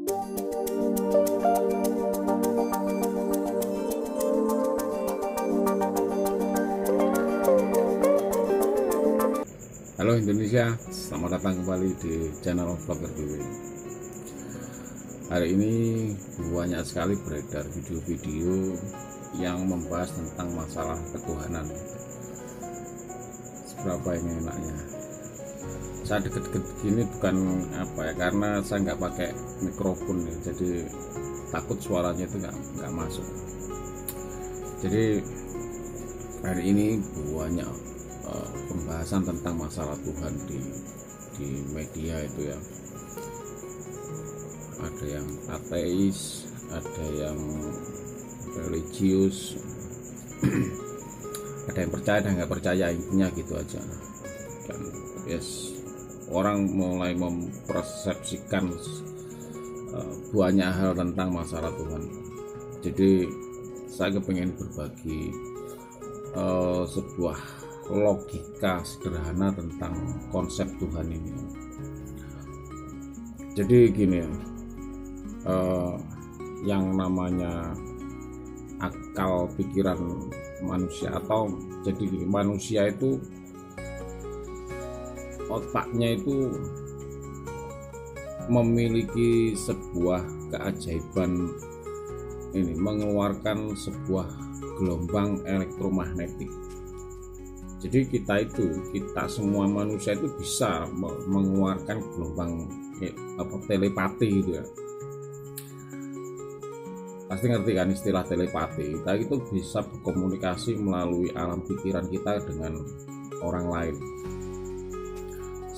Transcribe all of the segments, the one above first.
Halo Indonesia, selamat datang kembali di channel Vlogger BW. Hari ini banyak sekali beredar video-video yang membahas tentang masalah ketuhanan. Seberapa ini enaknya? Saya deket-deket gini bukan karena saya nggak pakai mikrofon ya, jadi takut suaranya itu nggak masuk. Jadi hari ini banyak pembahasan tentang masalah Tuhan di media itu ya. Ada yang ateis, ada yang religius, ada yang percaya dan nggak percaya, intinya gitu aja. Dan orang mulai mempersepsikan banyak hal tentang masalah Tuhan. Jadi saya pengen berbagi sebuah logika sederhana tentang konsep Tuhan ini. Jadi gini ya, yang namanya akal pikiran manusia, atau jadi gini, manusia itu otaknya itu memiliki sebuah keajaiban ini, mengeluarkan sebuah gelombang elektromagnetik. Jadi kita semua manusia itu bisa mengeluarkan gelombang telepati gitu ya. Pasti ngerti kan istilah telepati. Kita itu bisa berkomunikasi melalui alam pikiran kita dengan orang lain.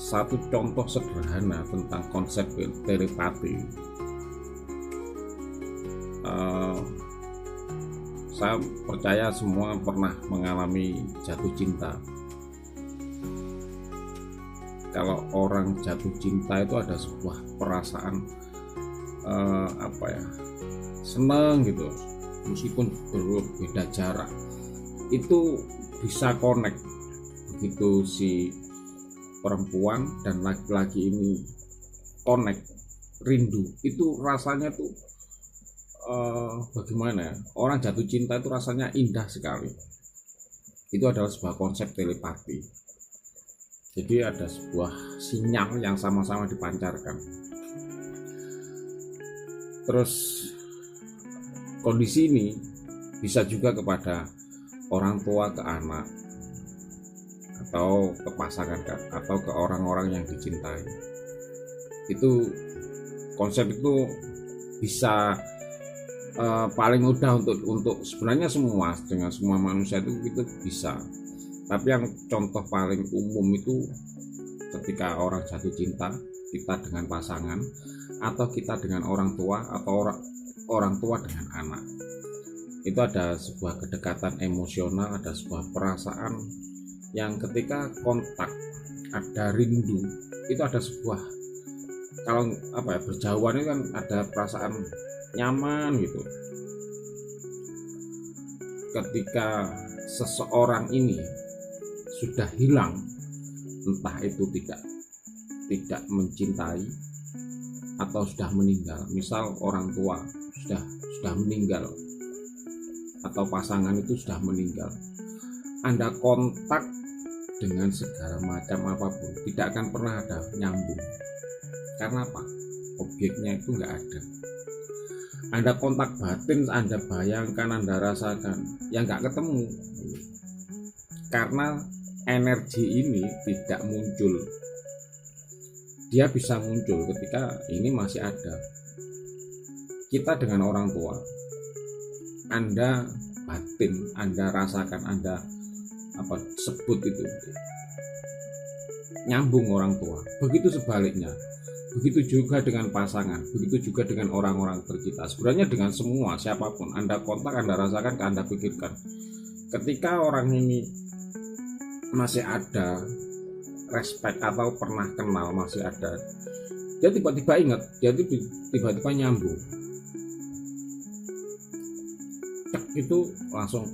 Satu contoh sederhana tentang konsep telepati. Saya percaya semua pernah mengalami jatuh cinta. Kalau orang jatuh cinta itu ada sebuah perasaan senang gitu, meskipun berbeda jarak, itu bisa connect. Begitu si perempuan dan laki-laki ini connect, rindu, itu rasanya tuh bagaimana ya? Orang jatuh cinta itu rasanya indah sekali. Itu adalah sebuah konsep telepati. Jadi ada sebuah sinyal yang sama-sama dipancarkan. Terus kondisi ini bisa juga kepada orang tua ke anak, atau ke pasangan, atau ke orang-orang yang dicintai. Itu konsep itu bisa paling mudah untuk sebenarnya dengan semua manusia itu bisa. Tapi yang contoh paling umum itu ketika orang jatuh cinta, kita dengan pasangan, atau kita dengan orang tua, atau orang tua dengan anak. Itu ada sebuah kedekatan emosional, ada sebuah perasaan yang ketika kontak, ada rindu, itu ada sebuah, kalau berjauhan itu kan ada perasaan nyaman gitu. Ketika seseorang ini sudah hilang, entah itu tidak mencintai atau sudah meninggal, misal orang tua sudah meninggal atau pasangan itu sudah meninggal, Anda kontak dengan segala macam apapun, tidak akan pernah ada nyambung. Karena apa? Objeknya itu nggak ada. Anda kontak batin, Anda bayangkan, Anda rasakan, yang nggak ketemu. Karena energi ini tidak muncul. Dia bisa muncul ketika ini masih ada. Kita dengan orang tua, Anda batin, Anda rasakan, Anda sebut itu nyambung orang tua. Begitu sebaliknya. Begitu juga dengan pasangan, begitu juga dengan orang-orang tercinta. Sebenarnya dengan semua, siapapun Anda kontak, Anda rasakan, Anda pikirkan. Ketika orang ini masih ada respect atau pernah kenal, masih ada, dia tiba-tiba ingat, dia tiba-tiba nyambung. Itu langsung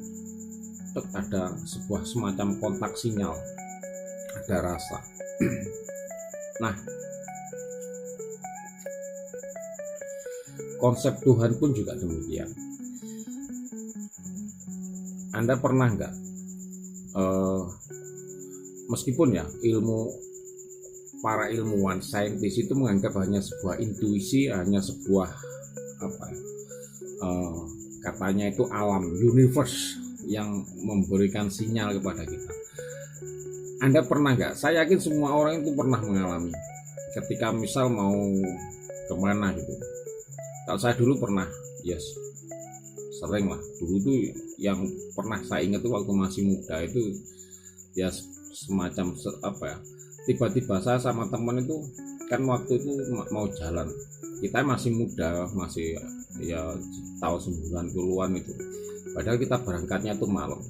ada sebuah semacam kontak sinyal, ada rasa. Nah, konsep Tuhan pun juga demikian. Anda pernah nggak, meskipun ya para ilmuwan saintis itu menganggap hanya sebuah intuisi, hanya sebuah katanya itu alam, universe yang memberikan sinyal kepada kita. Anda pernah nggak? Saya yakin semua orang itu pernah mengalami ketika misal mau kemana gitu. Kalau saya dulu pernah, yes, sering lah. Dulu tuh yang pernah saya ingat tuh waktu masih muda itu ya semacam tiba-tiba saya sama teman itu kan waktu itu mau jalan. Kita masih muda, masih ya tahun 90-an itu. Padahal kita berangkatnya tuh malam.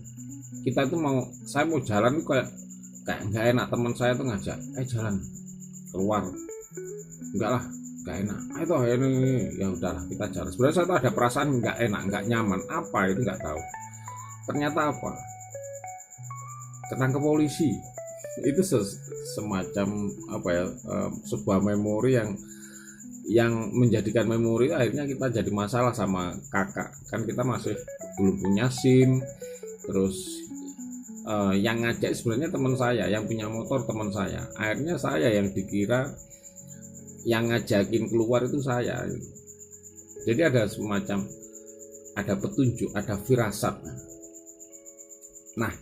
Saya mau jalan tuh kayak nggak enak, teman saya tuh ngajak, jalan keluar. Enggak lah, nggak enak. Itu ini ya udahlah kita jalan. Sebenarnya saya tuh ada perasaan nggak enak, nggak nyaman. Apa itu nggak tahu. Ternyata apa? Ketangkep polisi. Itu semacam sebuah memori yang menjadikan memori akhirnya kita jadi masalah sama kakak. Kan kita masih belum punya SIM. Terus yang ngajak sebenarnya teman saya, yang punya motor teman saya. Akhirnya saya yang dikira yang ngajakin keluar itu saya. Jadi ada semacam petunjuk, ada firasat. Nah,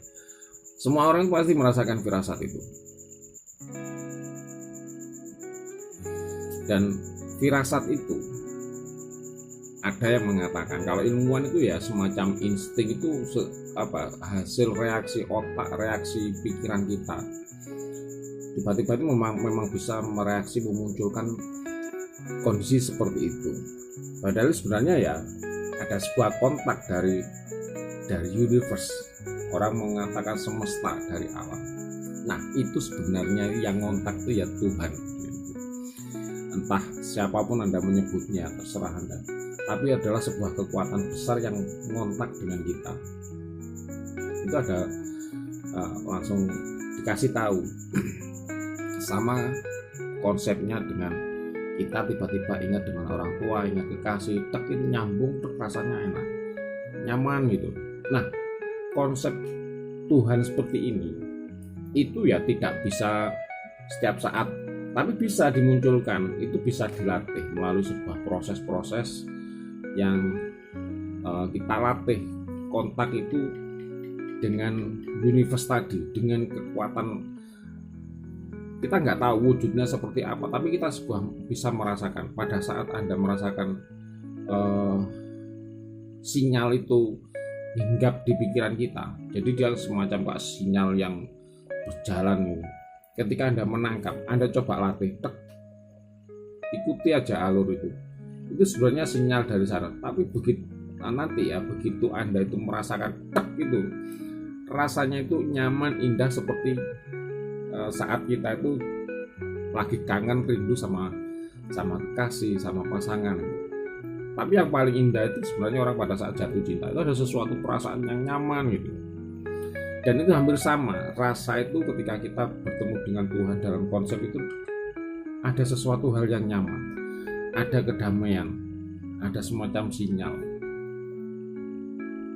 semua orang pasti merasakan firasat itu. Dan firasat itu ada yang mengatakan kalau ilmuwan itu ya semacam insting itu hasil reaksi otak, reaksi pikiran kita. Tiba-tiba itu memang bisa mereaksi, memunculkan kondisi seperti itu. Padahal sebenarnya ya ada sebuah kontak dari universe. Orang mengatakan semesta, dari alam. Nah, itu sebenarnya yang ngontak itu ya Tuhan. Entah siapapun Anda menyebutnya, terserah Anda. Tapi adalah sebuah kekuatan besar yang ngontak dengan kita. Itu ada langsung dikasih tahu. Sama konsepnya dengan kita tiba-tiba ingat dengan orang tua, ingat kekasih, itu nyambung, rasanya enak, nyaman gitu. Nah, konsep Tuhan seperti ini itu ya tidak bisa setiap saat, tapi bisa dimunculkan. Itu bisa dilatih melalui sebuah proses-proses yang kita latih kontak itu dengan universe tadi, dengan kekuatan. Kita nggak tahu wujudnya seperti apa, tapi kita bisa merasakan. Pada saat Anda merasakan sinyal itu hinggap di pikiran kita, jadi dia semacam sinyal yang berjalan. Ketika Anda menangkap, Anda coba latih, ikuti aja alur itu sebenarnya sinyal dari sana. Tapi begitu Anda itu merasakan itu rasanya itu nyaman, indah, seperti saat kita itu lagi kangen, rindu sama kekasih, sama pasangan. Tapi yang paling indah itu sebenarnya orang pada saat jatuh cinta itu ada sesuatu perasaan yang nyaman gitu. Dan itu hampir sama rasa itu ketika kita bertemu dengan Tuhan dalam konsep itu. Ada sesuatu hal yang nyaman, ada kedamaian, ada semacam sinyal.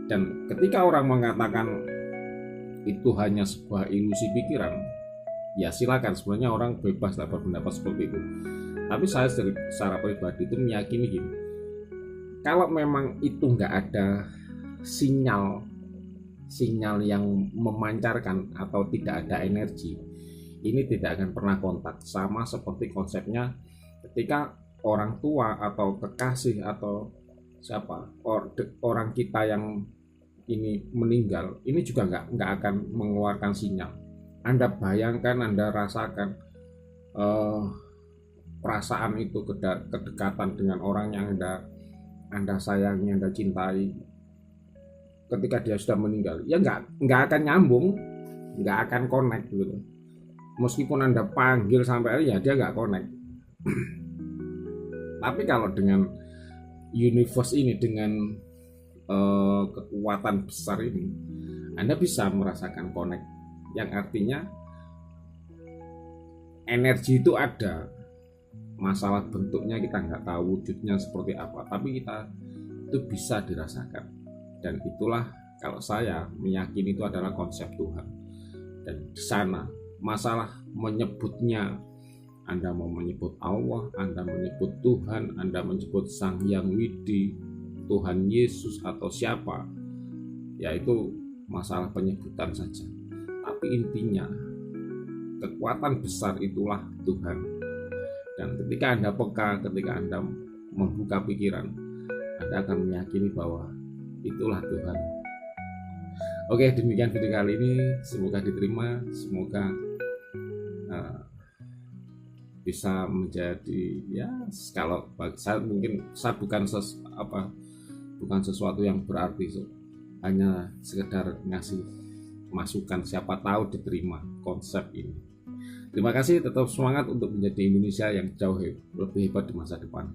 Dan ketika orang mengatakan itu hanya sebuah ilusi pikiran, ya silakan, sebenarnya orang bebas dapat pendapat seperti itu. Tapi saya secara pribadi itu meyakini gini, kalau memang itu nggak ada sinyal yang memancarkan atau tidak ada energi, ini tidak akan pernah kontak. Sama seperti konsepnya ketika orang tua atau kekasih atau orang kita yang ini meninggal, ini juga nggak akan mengeluarkan sinyal. Anda bayangkan, Anda rasakan perasaan itu, kedekatan dengan orang yang Anda sayangi, Anda cintai. Ketika dia sudah meninggal, ya nggak akan nyambung, nggak akan connect gitu. Meskipun Anda panggil sampai ya dia nggak connect. Tapi kalau dengan universe ini, dengan kekuatan besar ini, Anda bisa merasakan connect, yang artinya energi itu ada, masalah bentuknya kita nggak tahu, wujudnya seperti apa, tapi kita itu bisa dirasakan. Dan itulah kalau saya meyakini itu adalah konsep Tuhan. Dan di sana masalah menyebutnya, Anda mau menyebut Allah, Anda menyebut Tuhan, Anda menyebut Sang Hyang Widi, Tuhan Yesus atau siapa, yaitu masalah penyebutan saja. Tapi intinya kekuatan besar itulah Tuhan. Dan ketika Anda peka, ketika Anda membuka pikiran, Anda akan meyakini bahwa itulah Tuhan. Oke, demikian video kali ini. Semoga diterima, semoga bisa menjadi, ya, kalau bagi saya mungkin saya bukan sesuatu yang berarti, hanya sekedar ngasih masukan, siapa tahu diterima konsep ini. Terima kasih, tetap semangat untuk menjadi Indonesia yang jauh lebih hebat di masa depan.